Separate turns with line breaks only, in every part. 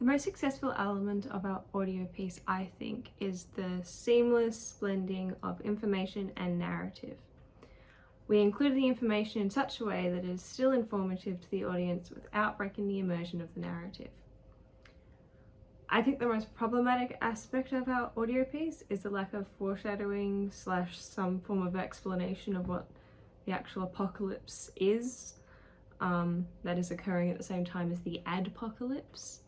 The most successful element of our audio piece, I think, is the seamless blending of information and narrative. We included the information in such a way that it is still informative to the audience without breaking the immersion of the narrative. I think the most problematic aspect of our audio piece is the lack of foreshadowing / some form of explanation of what the actual apocalypse is that is occurring at the same time as the adpocalypse.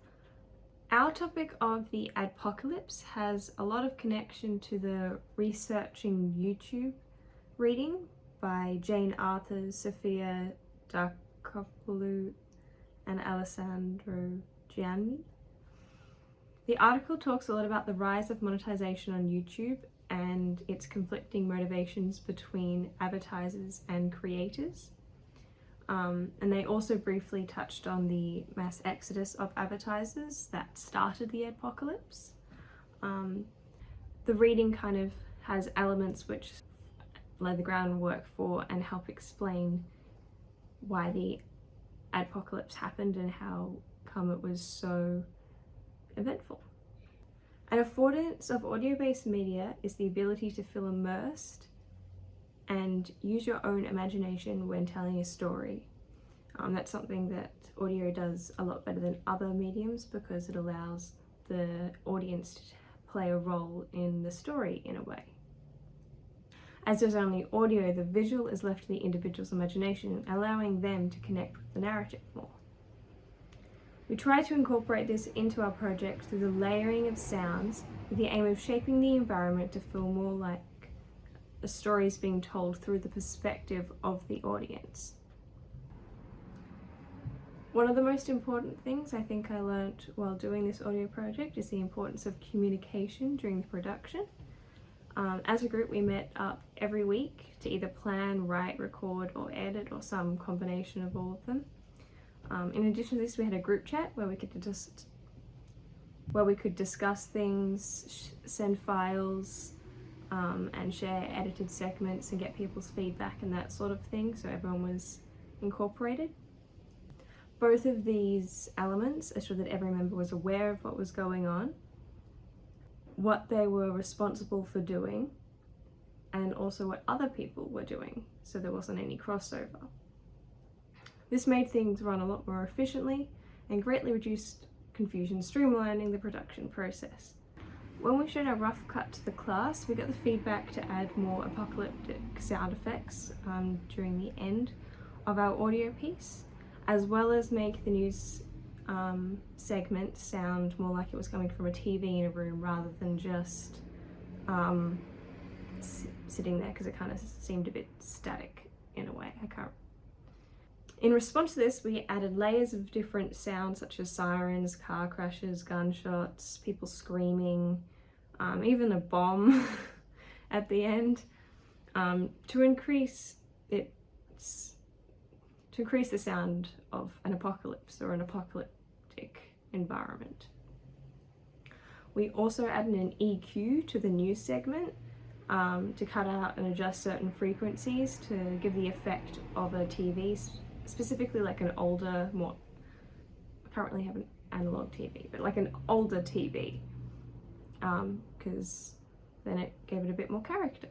Our topic of the adpocalypse has a lot of connection to the Researching YouTube reading by Jane Arthur, Sophia Darkopoulou, and Alessandro Gianni. The article talks a lot about the rise of monetization on YouTube and its conflicting motivations between advertisers and creators. And they also briefly touched on the mass exodus of advertisers that started the adpocalypse. The reading kind of has elements which lay the groundwork for and help explain why the adpocalypse happened and how come it was so eventful. An affordance of audio-based media is the ability to feel immersed and use your own imagination when telling a story. That's something that audio does a lot better than other mediums because it allows the audience to play a role in the story in a way. As there's only audio, the visual is left to the individual's imagination, allowing them to connect with the narrative more. We try to incorporate this into our project through the layering of sounds with the aim of shaping the environment to feel more like a story is being told through the perspective of the audience. One of the most important things I think I learnt while doing this audio project is the importance of communication during the production. As a group, we met up every week to either plan, write, record, or edit, or some combination of all of them. In addition to this, we had a group chat where we could discuss things, send files, and share edited segments and get people's feedback and that sort of thing, so everyone was incorporated. Both of these elements assured that every member was aware of what was going on, what they were responsible for doing, and also what other people were doing, so there wasn't any crossover. This made things run a lot more efficiently and greatly reduced confusion, streamlining the production process. When we showed our rough cut to the class, we got the feedback to add more apocalyptic sound effects during the end of our audio piece, as well as make the news segment sound more like it was coming from a TV in a room rather than just sitting there, because it kind of seemed a bit static in a way. In response to this, we added layers of different sounds such as sirens, car crashes, gunshots, people screaming, even a bomb at the end, to increase the sound of an apocalypse or an apocalyptic environment. We also added an EQ to the news segment to cut out and adjust certain frequencies to give the effect of a TV, specifically like an older, more, I currently have an analog TV, but like an older TV, because then it gave it a bit more character.